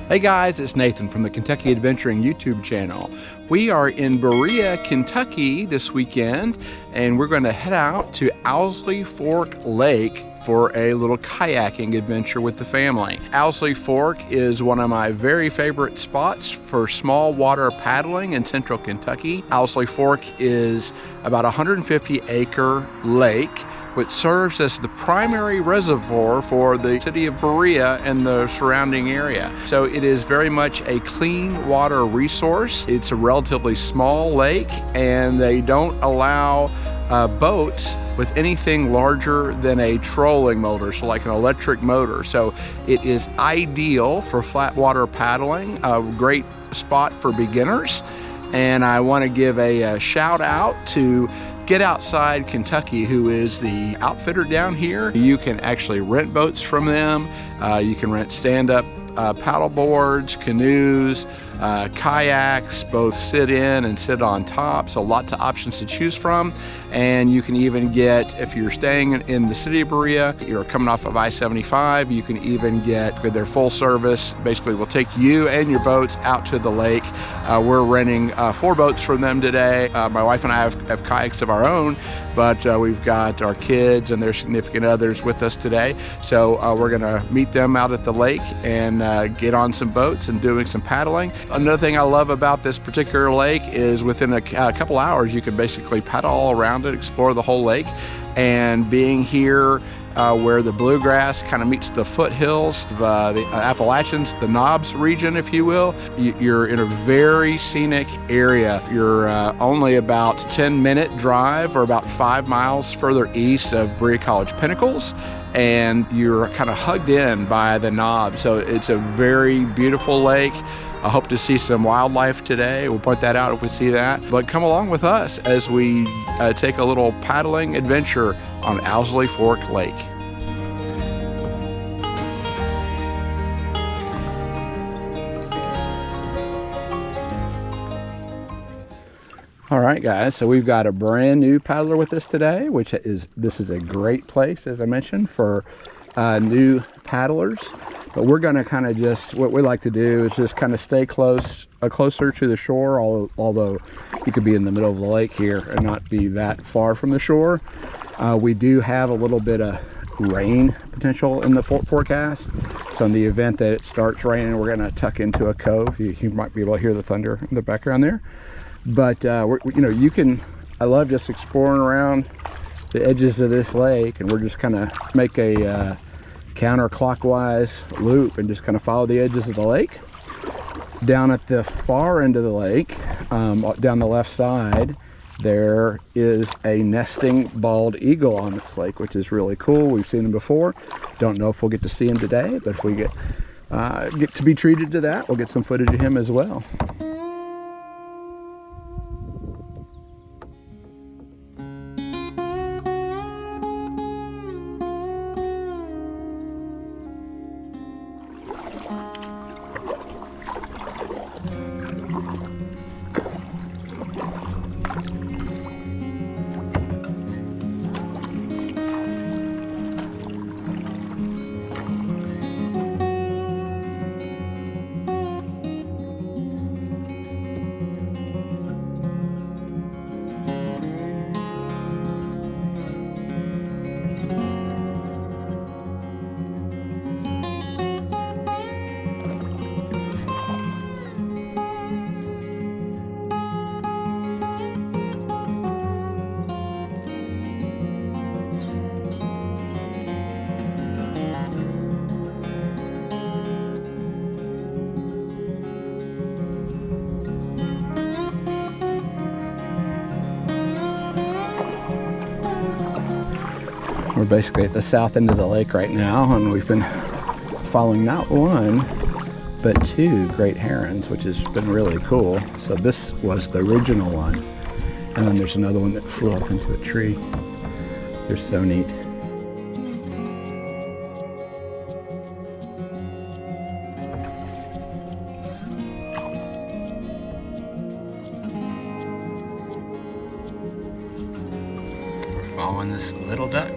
Hey guys, it's Nathan from the Kentucky Adventuring YouTube channel. We are in Berea, Kentucky this weekend, and we're going to head out to Owsley Fork Lake for a little kayaking adventure with the family. Owsley Fork is one of my very favorite spots for small water paddling in central Kentucky. Owsley Fork is about a 150-acre lake which serves as the primary reservoir for the city of Berea and the surrounding area. So it is very much a clean water resource. It's a relatively small lake, and they don't allow boats with anything larger than a trolling motor, so like an electric motor. So it is ideal for flat water paddling, a great spot for beginners. And I want to give a shout out to Get Outside Kentucky, who is the outfitter down here. You can actually rent boats from them. You can rent stand-up paddle boards, canoes, kayaks, both sit in and sit on top, so lots of options to choose from. And you can even get, if you're staying in the city of Berea, you're coming off of I-75, you can even get their full service. Basically, we'll take you and your boats out to the lake. We're renting 4 boats from them today. My wife and I have kayaks of our own, but we've got our kids and their significant others with us today. So we're gonna meet them out at the lake and get on some boats and doing some paddling. Another thing I love about this particular lake is within a couple hours, you can basically paddle all around it, explore the whole lake. And being here where the bluegrass kind of meets the foothills of the Appalachians, the Knobs region, if you will, you're in a very scenic area. You're only about 10-minute drive or about 5 miles further east of Berea College Pinnacles, and you're kind of hugged in by the Knobs. So it's a very beautiful lake. I hope to see some wildlife today. We'll point that out if we see that. But come along with us as we take a little paddling adventure on Owsley Fork Lake. All right, guys, so we've got a brand new paddler with us today, this is a great place, as I mentioned, for new paddlers. But we're going to kind of just, what we like to do is just kind of stay closer to the shore, although you could be in the middle of the lake here and not be that far from the shore. We do have a little bit of rain potential in the forecast. So in the event that it starts raining, we're going to tuck into a cove. You might be able to hear the thunder in the background there. But I love just exploring around the edges of this lake, and we're just kind of make a counterclockwise loop and just kind of follow the edges of the lake. Down at the far end of the lake, down the left side, there is a nesting bald eagle on this lake, which is really cool. We've seen him before. Don't know if we'll get to see him today, but if we get to be treated to that, we'll get some footage of him as well. We're basically at the south end of the lake right now, and we've been following not one, but 2 great herons, which has been really cool. So this was the original one, and then there's another one that flew up into a tree. They're so neat. We're following this little duck.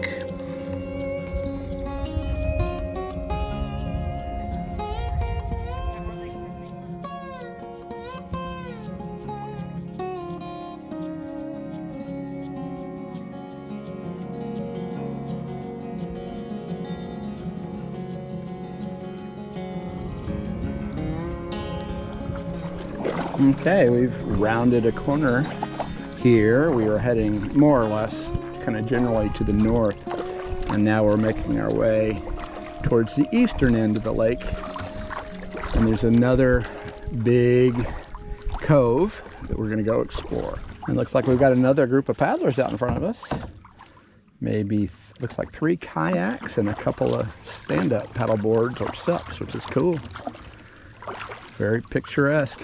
Okay, we've rounded a corner here. We were heading more or less kind of generally to the north, and now we're making our way towards the eastern end of the lake. And there's another big cove that we're going to go explore. It looks like we've got another group of paddlers out in front of us. Maybe looks like 3 kayaks and a couple of stand-up paddle boards or SUPs, which is cool. Very picturesque.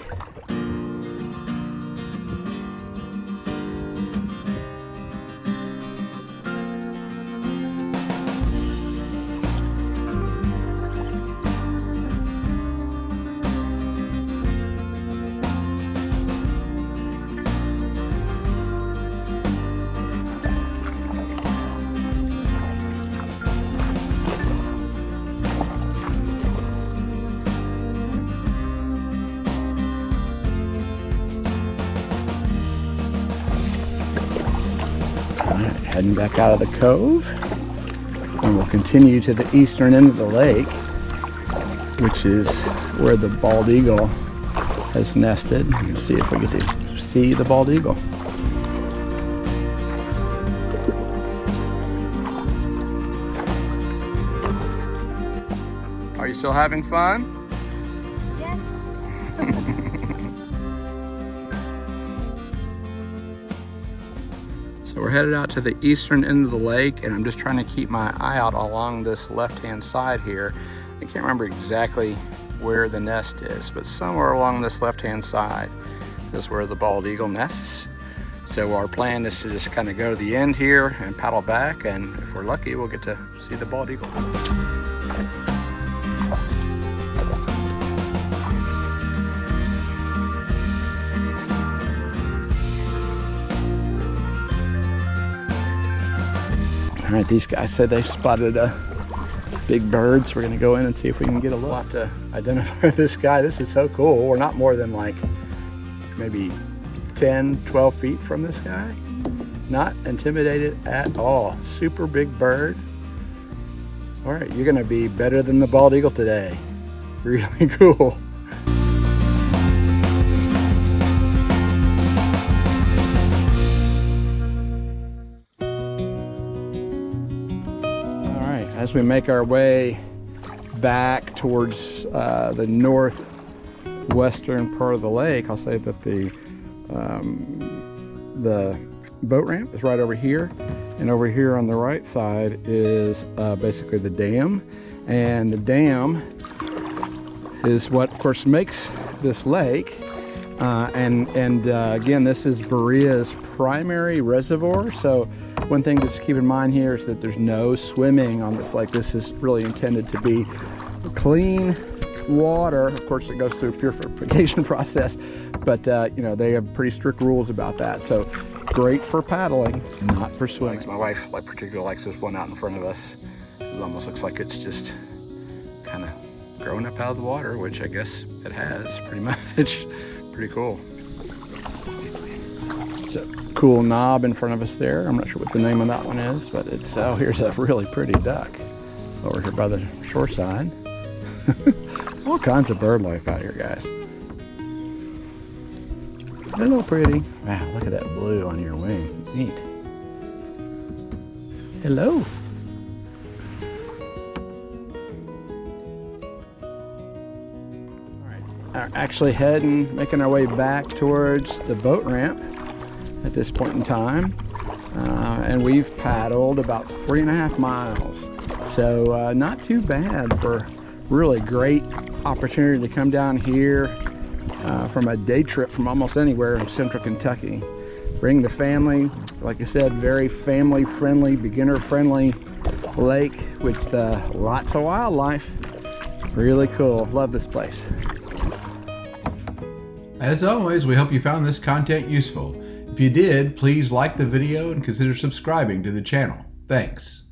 Heading back out of the cove, and we'll continue to the eastern end of the lake, which is where the bald eagle has nested. Let's see if we get to see the bald eagle. Are you still having fun? Yes. So we're headed out to the eastern end of the lake, and I'm just trying to keep my eye out along this left-hand side here. I can't remember exactly where the nest is, but somewhere along this left-hand side is where the bald eagle nests. So our plan is to just kind of go to the end here and paddle back, and if we're lucky, we'll get to see the bald eagle. All right, these guys said they spotted a big bird, so we're gonna go in and see if we can get a look. We'll have to identify this guy. This is so cool. We're not more than like maybe 10, 12 feet from this guy. Not intimidated at all. Super big bird. All right, you're gonna be better than the bald eagle today. Really cool. As we make our way back towards the northwestern part of the lake, I'll say that the boat ramp is right over here, and over here on the right side is basically the dam, and the dam is what, of course, makes this lake. Again, this is Berea's primary reservoir. So one thing to just keep in mind here is that there's no swimming on this lake. This is really intended to be clean water. Of course, it goes through a purification process, but you know, they have pretty strict rules about that. So great for paddling, not for swimming. My wife particularly likes this one out in front of us. It almost looks like it's just kind of growing up out of the water, which I guess it has pretty much. Pretty cool. There's a cool knob in front of us there. I'm not sure what the name of that one is, but it's, oh, here's a really pretty duck over here by the shore side. All kinds of bird life out here, guys. Hello, pretty. Wow, look at that blue on your wing. Neat. Hello. Are actually making our way back towards the boat ramp at this point in time, and we've paddled about 3.5 miles, so not too bad for really great opportunity to come down here from a day trip from almost anywhere in central Kentucky. Bring the family, like I said, very family friendly, beginner friendly lake with lots of wildlife. Really cool. Love this place. As always, we hope you found this content useful. If you did, please like the video and consider subscribing to the channel. Thanks.